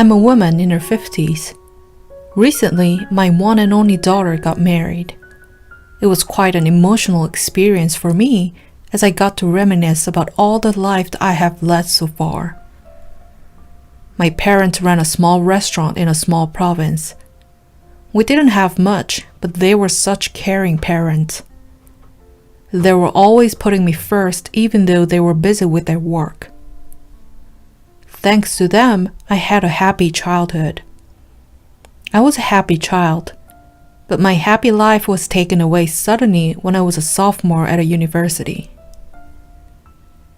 I'm a woman in her 50s. Recently, my one and only daughter got married. It was quite an emotional experience for me as I got to reminisce about all the life that I have led so far. My parents ran a small restaurant in a small province. We didn't have much, but they were such caring parents. They were always putting me first even though they were busy with their work. Thanks to them, I had a happy childhood. I was a happy child, but my happy life was taken away suddenly when I was a sophomore at a university.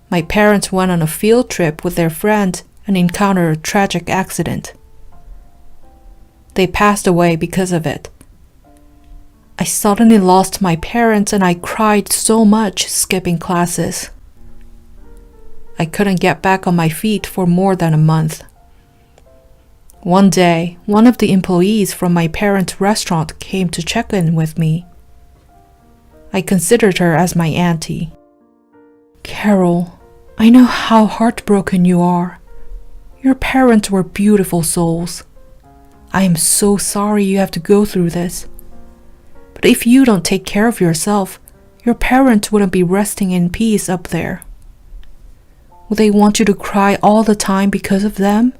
My parents went on a field trip with their friend and encountered a tragic accident. They passed away because of it. I suddenly lost my parents and I cried so much skipping classes. I couldn't get back on my feet for more than a month. One day, one of the employees from my parents' restaurant came to check in with me. I considered her as my auntie. "Carol, I know how heartbroken you are. Your parents were beautiful souls. I am so sorry you have to go through this. But if you don't take care of yourself, your parents wouldn't be resting in peace up there. Would they want you to cry all the time because of them?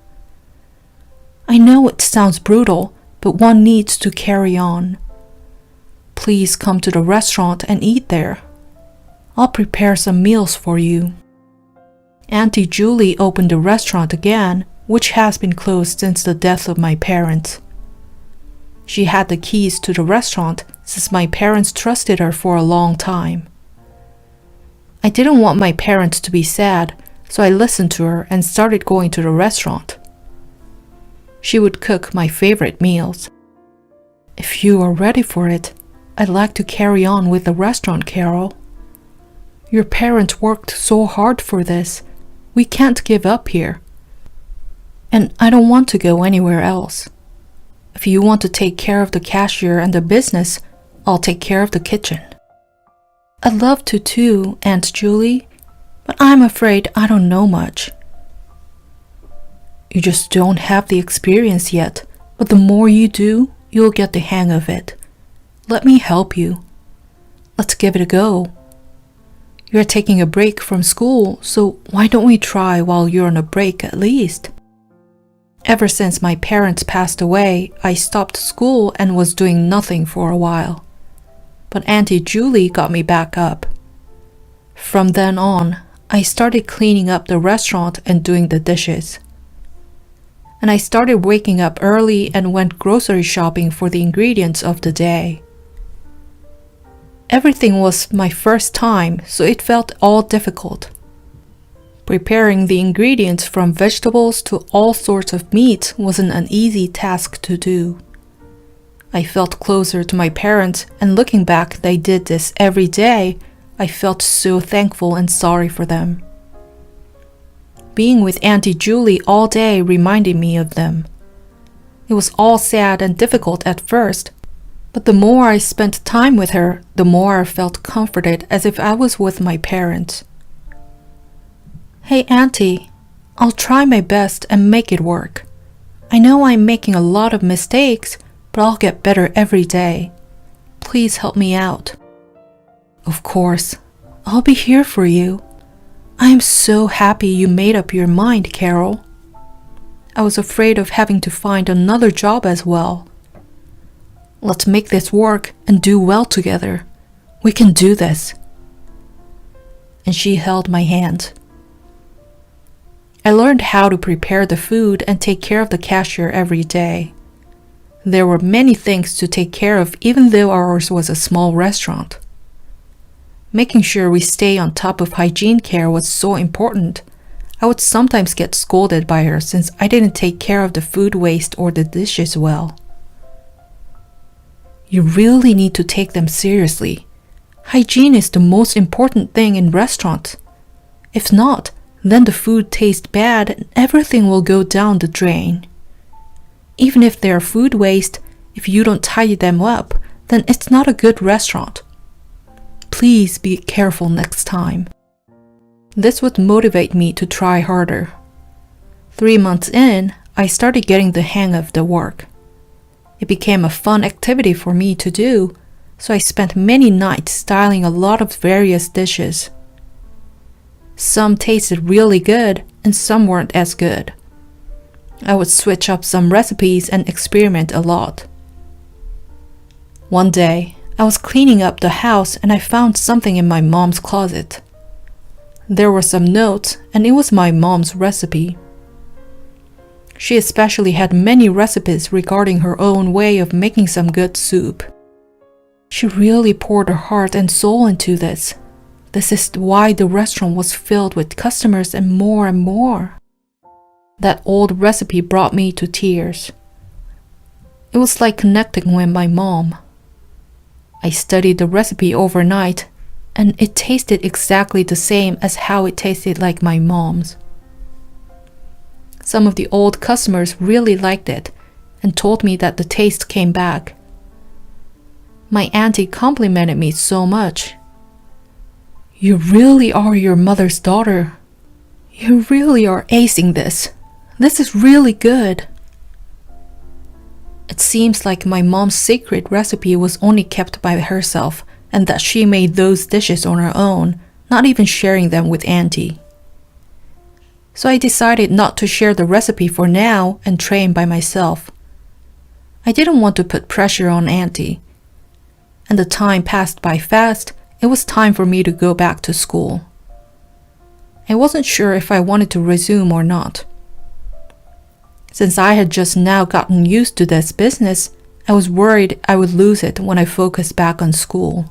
I know it sounds brutal, but one needs to carry on. Please come to the restaurant and eat there. I'll prepare some meals for you." Auntie Julie opened the restaurant again, which has been closed since the death of my parents. She had the keys to the restaurant since my parents trusted her for a long time. I didn't want my parents to be sad, so I listened to her and started going to the restaurant. She would cook my favorite meals. "If you are ready for it, I'd like to carry on with the restaurant, Carol. Your parents worked so hard for this. We can't give up here. And I don't want to go anywhere else. If you want to take care of the cashier and the business, I'll take care of the kitchen." "I'd love to too, Aunt Julie, but I'm afraid I don't know much." "You just don't have the experience yet, but the more you do, you'll get the hang of it. Let me help you. Let's give it a go. You're taking a break from school, so why don't we try while you're on a break at least?" Ever since my parents passed away, I stopped school and was doing nothing for a while. But Auntie Julie got me back up. From then on, I started cleaning up the restaurant and doing the dishes. And I started waking up early and went grocery shopping for the ingredients of the day. Everything was my first time, so it felt all difficult. Preparing the ingredients from vegetables to all sorts of meat wasn't an easy task to do. I felt closer to my parents, and looking back, they did this every day. I felt so thankful and sorry for them. Being with Auntie Julie all day reminded me of them. It was all sad and difficult at first, but the more I spent time with her, the more I felt comforted as if I was with my parents. "Hey Auntie, I'll try my best and make it work. I know I'm making a lot of mistakes, but I'll get better every day. Please help me out." "Of course, I'll be here for you. I'm so happy you made up your mind, Carol. I was afraid of having to find another job as well. Let's make this work and do well together. We can do this." And she held my hand. I learned how to prepare the food and take care of the cashier every day. There were many things to take care of even though ours was a small restaurant. Making sure we stay on top of hygiene care was so important. I would sometimes get scolded by her since I didn't take care of the food waste or the dishes well. "You really need to take them seriously. Hygiene is the most important thing in restaurants. If not, then the food tastes bad and everything will go down the drain. Even if they are food waste, if you don't tidy them up, then it's not a good restaurant. Please be careful next time." This would motivate me to try harder. 3 months in, I started getting the hang of the work. It became a fun activity for me to do, so I spent many nights styling a lot of various dishes. Some tasted really good and some weren't as good. I would switch up some recipes and experiment a lot. One day, I was cleaning up the house and I found something in my mom's closet. There were some notes and it was my mom's recipe. She especially had many recipes regarding her own way of making some good soup. She really poured her heart and soul into this. This is why the restaurant was filled with customers and more. That old recipe brought me to tears. It was like connecting with my mom. I studied the recipe overnight, and it tasted exactly the same as how it tasted like my mom's. Some of the old customers really liked it and told me that the taste came back. My auntie complimented me so much. "You really are your mother's daughter. You really are acing this. This is really good." It seems like my mom's secret recipe was only kept by herself and that she made those dishes on her own, not even sharing them with Auntie. So I decided not to share the recipe for now and train by myself. I didn't want to put pressure on Auntie. And the time passed by fast. It was time for me to go back to school. I wasn't sure if I wanted to resume or not. Since I had just now gotten used to this business, I was worried I would lose it when I focused back on school.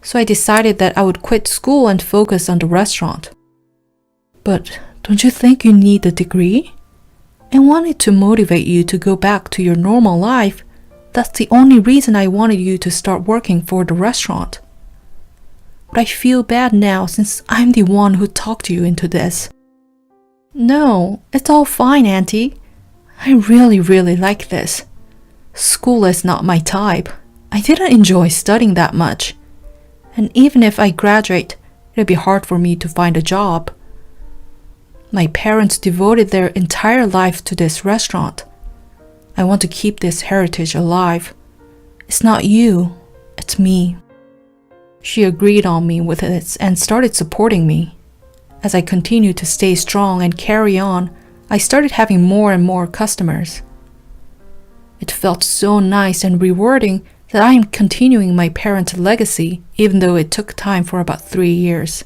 So I decided that I would quit school and focus on the restaurant. "But don't you think you need a degree? I wanted to motivate you to go back to your normal life. That's the only reason I wanted you to start working for the restaurant. But I feel bad now since I'm the one who talked you into this." "No, it's all fine, Auntie. I really like this. School is not my type. I didn't enjoy studying that much. And even if I graduate, it'll be hard for me to find a job. My parents devoted their entire life to this restaurant. I want to keep this heritage alive. It's not you, it's me." She agreed on me with it and started supporting me. As I continued to stay strong and carry on, I started having more and more customers. It felt so nice and rewarding that I am continuing my parents' legacy, even though it took time for about 3 years.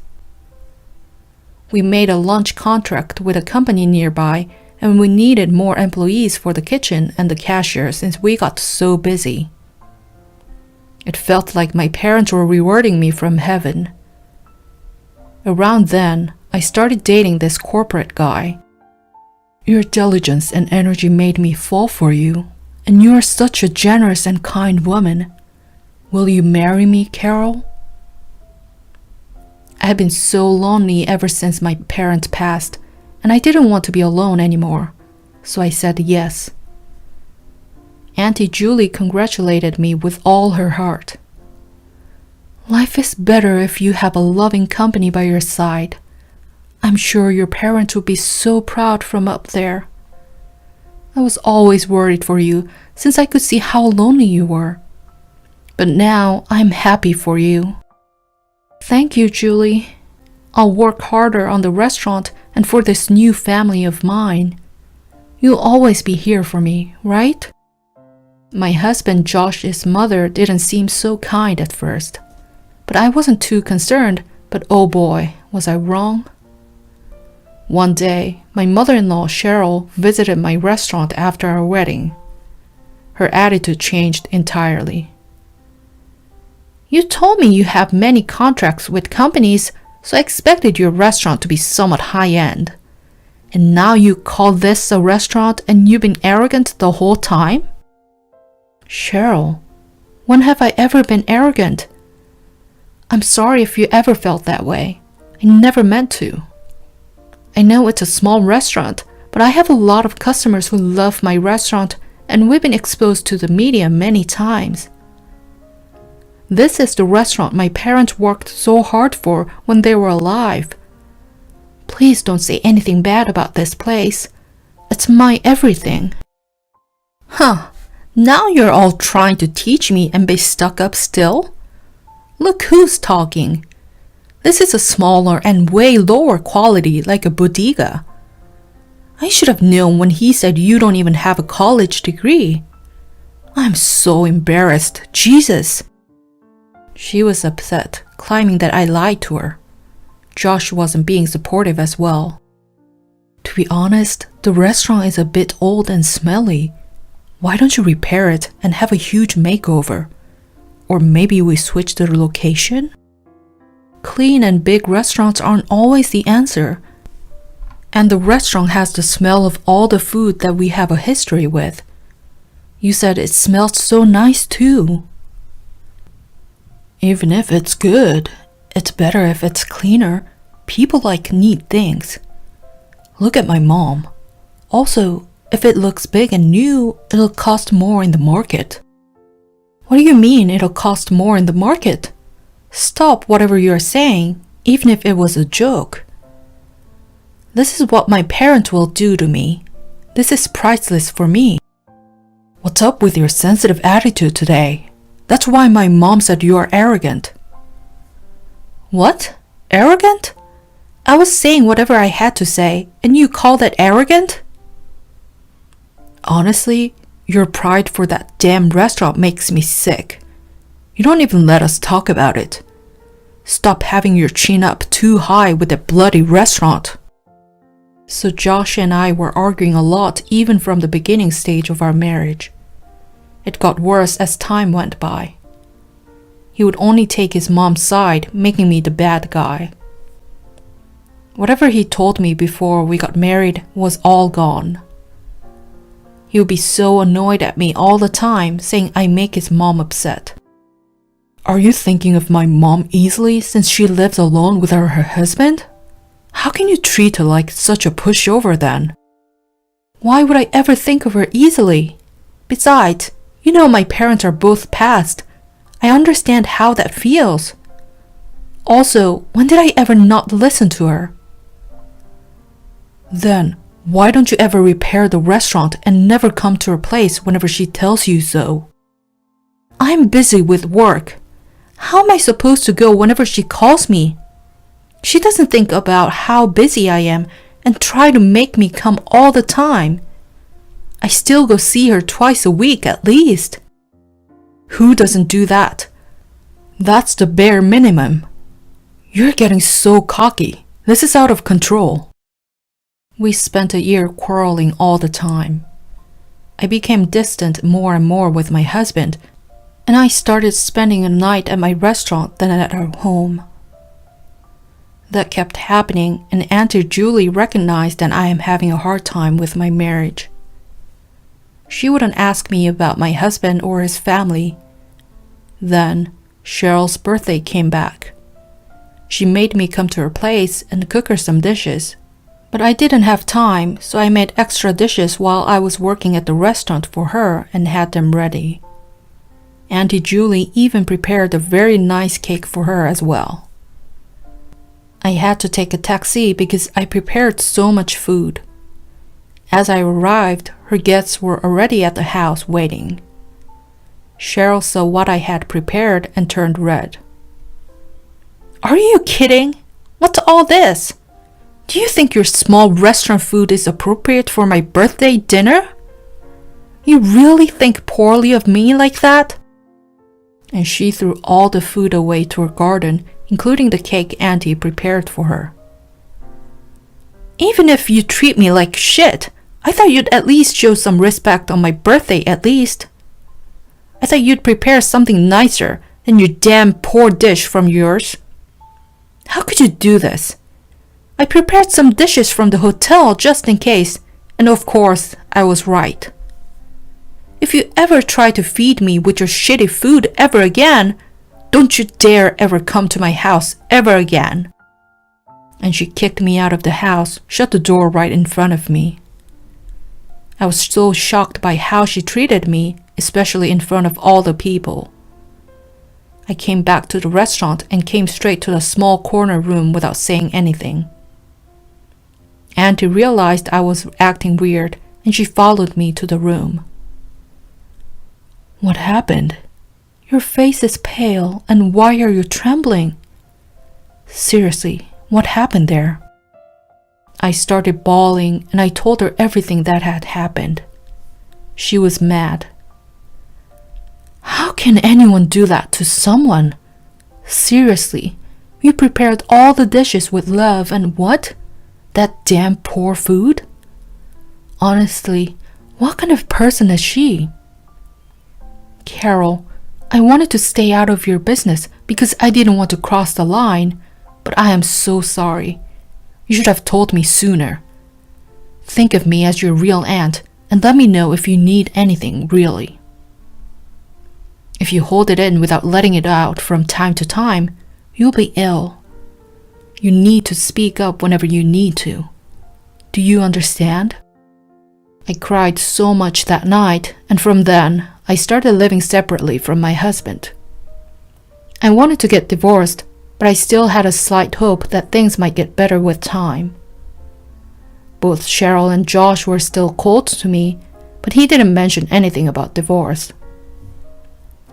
We made a lunch contract with a company nearby, and we needed more employees for the kitchen and the cashier since we got so busy. It felt like my parents were rewarding me from heaven. Around then, I started dating this corporate guy. "Your diligence and energy made me fall for you, and you are such a generous and kind woman. Will you marry me, Carol?" I had been so lonely ever since my parents passed, and I didn't want to be alone anymore, so I said yes. Auntie Julie congratulated me with all her heart. "Life is better if you have a loving company by your side. I'm sure your parents would be so proud from up there. I was always worried for you since I could see how lonely you were. But now I'm happy for you." "Thank you, Julie. I'll work harder on the restaurant and for this new family of mine. You'll always be here for me, right?" My husband Josh's mother didn't seem so kind at first, but I wasn't too concerned, but oh boy, was I wrong. One day, my mother-in-law Cheryl visited my restaurant after our wedding. Her attitude changed entirely. "You told me you have many contracts with companies, so I expected your restaurant to be somewhat high-end. And now you call this a restaurant and you've been arrogant the whole time?" "Cheryl, when have I ever been arrogant? I'm sorry if you ever felt that way. I never meant to. I know it's a small restaurant, but I have a lot of customers who love my restaurant, and we've been exposed to the media many times. This is the restaurant my parents worked so hard for when they were alive. Please don't say anything bad about this place, It's my everything. Huh, now you're all trying to teach me and be stuck up still? Look who's talking. This is a smaller and way lower quality, like a bodega. I should have known when he said you don't even have a college degree. I'm so embarrassed, Jesus. She was upset, claiming that I lied to her. Josh wasn't being supportive as well. To be honest, the restaurant is a bit old and smelly. Why don't you repair it and have a huge makeover? Or maybe we switch the location? Clean and big restaurants aren't always the answer. And the restaurant has the smell of all the food that we have a history with. You said it smelled so nice too. Even if it's good, it's better if it's cleaner. People like neat things. Look at my mom. Also, if it looks big and new, it'll cost more in the market. What do you mean it'll cost more in the market? Stop whatever you're saying, even if it was a joke. This is what my parents will do to me. This is priceless for me. What's up with your sensitive attitude today? That's why my mom said you are arrogant. What? Arrogant? I was saying whatever I had to say, and you call that arrogant? Honestly, your pride for that damn restaurant makes me sick. You don't even let us talk about it. Stop having your chin up too high with that bloody restaurant. So Josh and I were arguing a lot even from the beginning stage of our marriage. It got worse as time went by. He would only take his mom's side, making me the bad guy. Whatever he told me before we got married was all gone. He would be so annoyed at me all the time, saying I make his mom upset. Are you thinking of my mom easily since she lives alone with her husband? How can you treat her like such a pushover then? Why would I ever think of her easily? Besides, you know my parents are both passed. I understand how that feels. Also, when did I ever not listen to her? Then, why don't you ever repair the restaurant and never come to her place whenever she tells you so? I'm busy with work. How am I supposed to go whenever she calls me? She doesn't think about how busy I am and try to make me come all the time. I still go see her twice a week at least. Who doesn't do that? That's the bare minimum. You're getting so cocky. This is out of control. We spent a year quarreling all the time. I became distant more and more with my husband, and I started spending a night at my restaurant than at our home. That kept happening, and Auntie Julie recognized that I am having a hard time with my marriage. She wouldn't ask me about my husband or his family. Then, Cheryl's birthday came back. She made me come to her place and cook her some dishes. But I didn't have time, so I made extra dishes while I was working at the restaurant for her and had them ready. Auntie Julie even prepared a very nice cake for her as well. I had to take a taxi because I prepared so much food. As I arrived, her guests were already at the house waiting. Cheryl saw what I had prepared and turned red. Are you kidding? What's all this? Do you think your small restaurant food is appropriate for my birthday dinner? You really think poorly of me like that? And she threw all the food away to her garden, including the cake Auntie prepared for her. Even if you treat me like shit, I thought you'd at least show some respect on my birthday at least. I thought you'd prepare something nicer than your damn poor dish from yours. How could you do this? I prepared some dishes from the hotel just in case, and of course, I was right. If you ever try to feed me with your shitty food ever again, don't you dare ever come to my house ever again. And she kicked me out of the house, shut the door right in front of me. I was so shocked by how she treated me, especially in front of all the people. I came back to the restaurant and came straight to the small corner room without saying anything. Auntie realized I was acting weird and she followed me to the room. What happened? Your face is pale, and why are you trembling? Seriously, what happened there? I started bawling, and I told her everything that had happened. She was mad. How can anyone do that to someone? Seriously, you prepared all the dishes with love, and what? That damn poor food? Honestly, what kind of person is she? Carol, I wanted to stay out of your business because I didn't want to cross the line, but I am so sorry. You should have told me sooner. Think of me as your real aunt and let me know if you need anything, really. If you hold it in without letting it out from time to time, you'll be ill. You need to speak up whenever you need to. Do you understand? I cried so much that night, and from then, I started living separately from my husband. I wanted to get divorced, but I still had a slight hope that things might get better with time. Both Cheryl and Josh were still cold to me, but he didn't mention anything about divorce.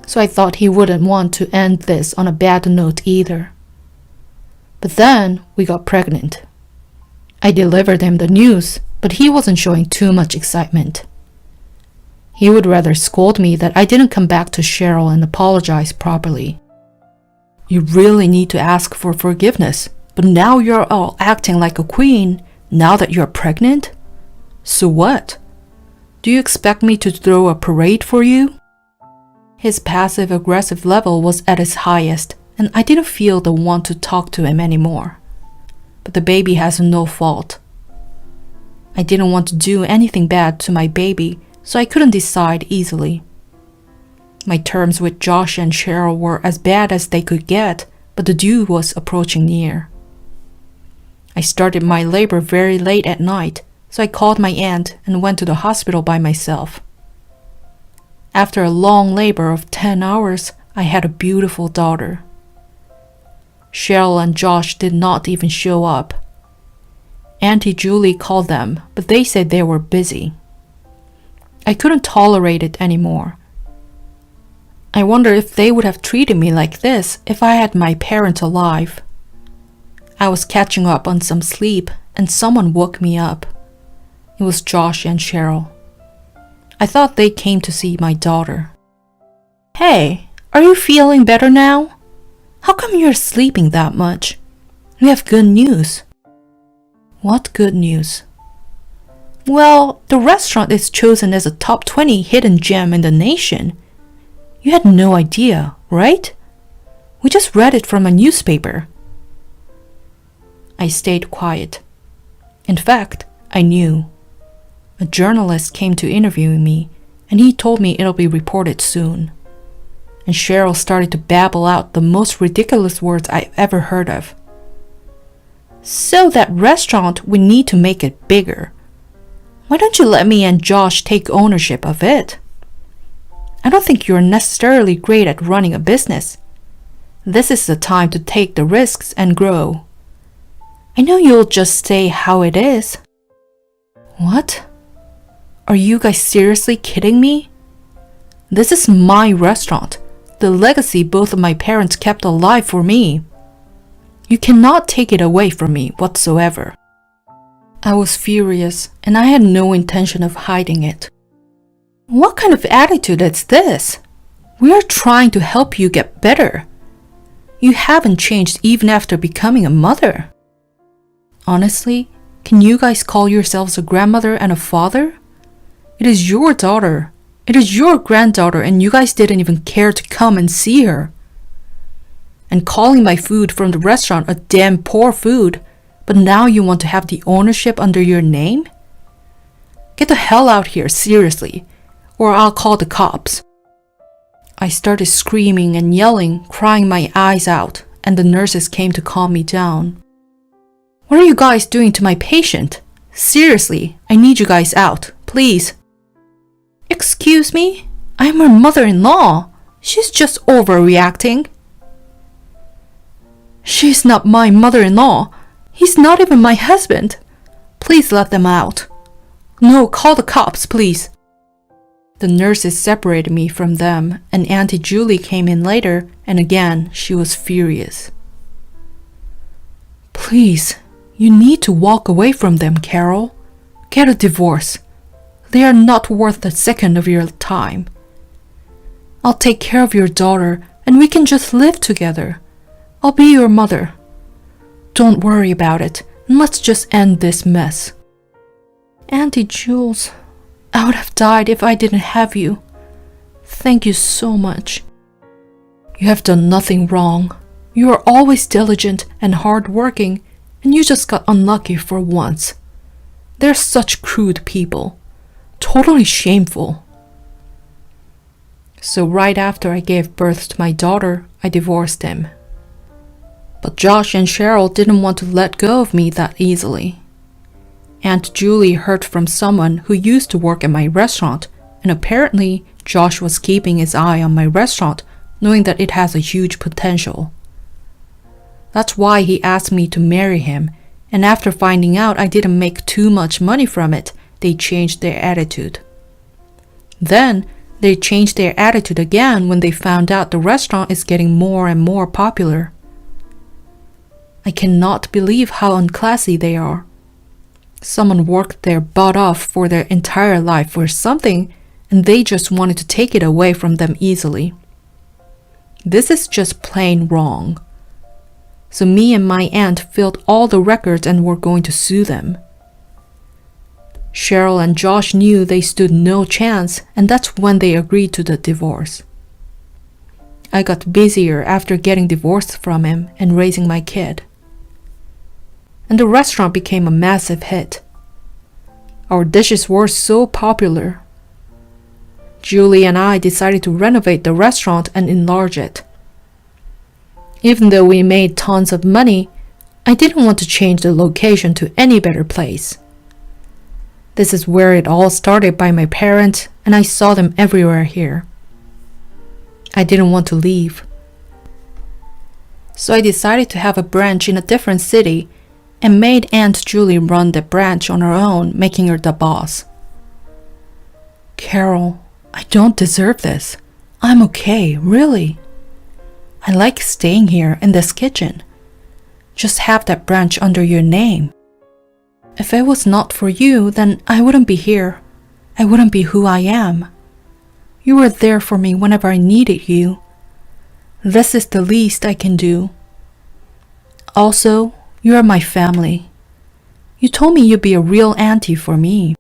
So I thought he wouldn't want to end this on a bad note either. But then we got pregnant. I delivered him the news, but he wasn't showing too much excitement. He would rather scold me that I didn't come back to Cheryl and apologize properly. You really need to ask for forgiveness, but now you're all acting like a queen now that you're pregnant? So what? Do you expect me to throw a parade for you? His passive-aggressive level was at its highest, and I didn't feel the want to talk to him anymore. But the baby has no fault. I didn't want to do anything bad to my baby, so I couldn't decide easily. My terms with Josh and Cheryl were as bad as they could get, but the due was approaching near. I started my labor very late at night, so I called my aunt and went to the hospital by myself. After a long labor of 10 hours, I had a beautiful daughter. Cheryl and Josh did not even show up. Auntie Julie called them, but they said they were busy. I couldn't tolerate it anymore. I wonder if they would have treated me like this if I had my parents alive. I was catching up on some sleep and someone woke me up. It was Josh and Cheryl. I thought they came to see my daughter. Hey, are you feeling better now? How come you're sleeping that much? We have good news. What good news? Well, the restaurant is chosen as a top 20 hidden gem in the nation. You had no idea, right? We just read it from a newspaper. I stayed quiet. In fact, I knew. A journalist came to interview me, and he told me it'll be reported soon. And Cheryl started to babble out the most ridiculous words I've ever heard of. So that restaurant, we need to make it bigger. Why don't you let me and Josh take ownership of it? I don't think you're necessarily great at running a business. This is the time to take the risks and grow. I know you'll just say how it is. What? Are you guys seriously kidding me? This is my restaurant, the legacy both of my parents kept alive for me. You cannot take it away from me whatsoever. I was furious, and I had no intention of hiding it. What kind of attitude is this? We are trying to help you get better. You haven't changed even after becoming a mother. Honestly, can you guys call yourselves a grandmother and a father? It is your daughter. It is your granddaughter, and you guys didn't even care to come and see her. And calling my food from the restaurant a damn poor food, but now you want to have the ownership under your name? Get the hell out here, seriously, or I'll call the cops. I started screaming and yelling, crying my eyes out, and the nurses came to calm me down. What are you guys doing to my patient? Seriously, I need you guys out, please. Excuse me? I'm her mother-in-law. She's just overreacting. She's not my mother-in-law. He's not even my husband. Please let them out. No, call the cops, please. The nurses separated me from them, and Auntie Julie came in later, and again, she was furious. Please, you need to walk away from them, Carol. Get a divorce. They are not worth a second of your time. I'll take care of your daughter, and we can just live together. I'll be your mother. Don't worry about it, and let's just end this mess. Auntie Jules, I would have died if I didn't have you. Thank you so much. You have done nothing wrong. You are always diligent and hard-working, and you just got unlucky for once. They're such crude people. Totally shameful. So right after I gave birth to my daughter, I divorced him. But Josh and Cheryl didn't want to let go of me that easily. Aunt Julie heard from someone who used to work at my restaurant, and apparently Josh was keeping his eye on my restaurant, knowing that it has a huge potential. That's why he asked me to marry him, and after finding out I didn't make too much money from it, they changed their attitude. Then, they changed their attitude again when they found out the restaurant is getting more and more popular. I cannot believe how unclassy they are. Someone worked their butt off for their entire life for something, and they just wanted to take it away from them easily. This is just plain wrong. So me and my aunt filled all the records and were going to sue them. Cheryl and Josh knew they stood no chance, and that's when they agreed to the divorce. I got busier after getting divorced from him and raising my kid. And the restaurant became a massive hit. Our dishes were so popular. Julie and I decided to renovate the restaurant and enlarge it. Even though we made tons of money, I didn't want to change the location to any better place. This is where it all started by my parents, and I saw them everywhere here. I didn't want to leave. So I decided to have a branch in a different city and made Aunt Julie run the branch on her own, making her the boss. Carol, I don't deserve this. I'm okay, really. I like staying here in this kitchen. Just have that branch under your name. If it was not for you, then I wouldn't be here. I wouldn't be who I am. You were there for me whenever I needed you. This is the least I can do. Also, you are my family. You told me you'd be a real auntie for me.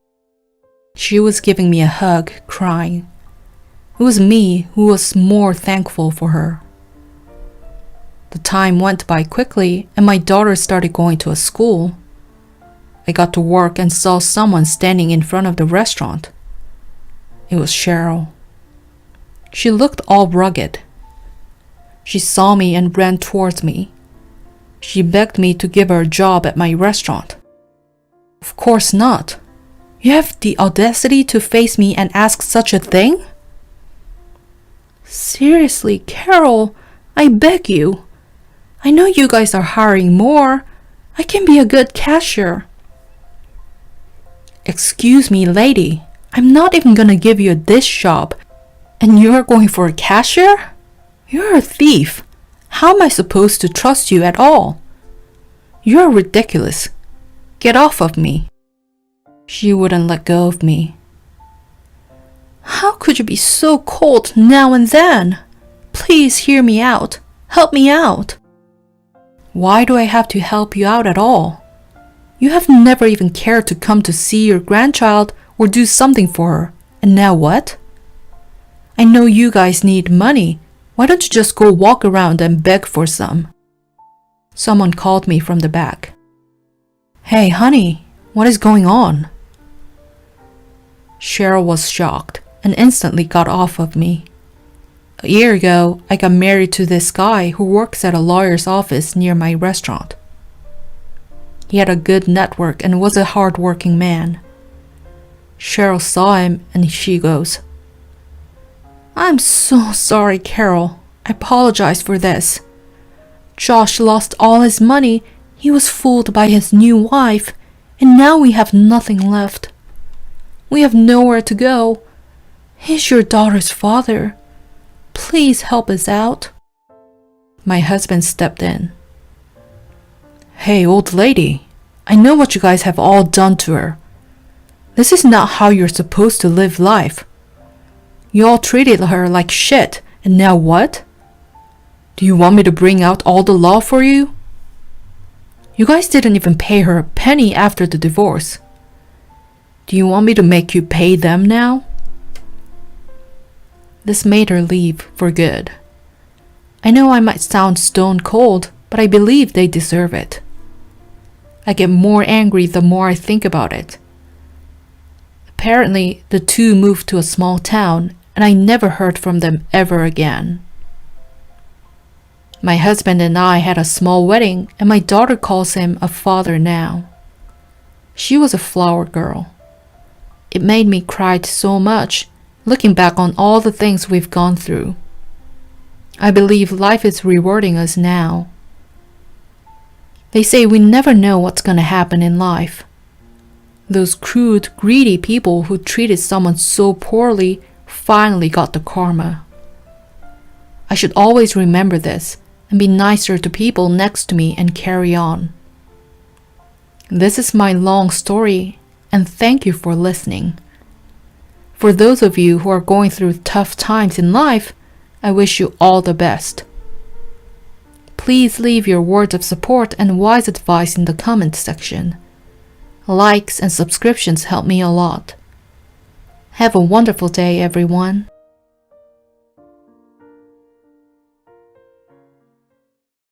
She was giving me a hug, crying. It was me who was more thankful for her. The time went by quickly, and my daughter started going to a school. I got to work and saw someone standing in front of the restaurant. It was Cheryl. She looked all rugged. She saw me and ran towards me. She begged me to give her a job at my restaurant. Of course not. You have the audacity to face me and ask such a thing? Seriously, Carol, I beg you. I know you guys are hiring more. I can be a good cashier. Excuse me, lady. I'm not even gonna give you a dish job. And you're going for a cashier? You're a thief. How am I supposed to trust you at all? You're ridiculous. Get off of me. She wouldn't let go of me. How could you be so cold now and then? Please hear me out. Help me out. Why do I have to help you out at all? You have never even cared to come to see your grandchild or do something for her. And now what? I know you guys need money. Why don't you just go walk around and beg for some? Someone called me from the back. Hey, honey, what is going on? Cheryl was shocked and instantly got off of me. A year ago, I got married to this guy who works at a lawyer's office near my restaurant. He had a good network and was a hard-working man. Cheryl saw him and she goes, I'm so sorry, Carol. I apologize for this. Josh lost all his money. He was fooled by his new wife, and now we have nothing left. We have nowhere to go. He's your daughter's father. Please help us out. My husband stepped in. Hey, old lady, I know what you guys have all done to her. This is not how you're supposed to live life. You all treated her like shit, and now what? Do you want me to bring out all the law for you? You guys didn't even pay her a penny after the divorce. Do you want me to make you pay them now? This made her leave for good. I know I might sound stone cold, but I believe they deserve it. I get more angry the more I think about it. Apparently, the two moved to a small town, and I never heard from them ever again. My husband and I had a small wedding, and my daughter calls him a father now. She was a flower girl. It made me cry so much, looking back on all the things we've gone through. I believe life is rewarding us now. They say we never know what's going to happen in life. Those crude, greedy people who treated someone so poorly finally got the karma. I should always remember this and be nicer to people next to me and carry on. This is my long story, and thank you for listening. For those of you who are going through tough times in life, I wish you all the best. Please leave your words of support and wise advice in the comment section. Likes and subscriptions help me a lot. Have a wonderful day, everyone.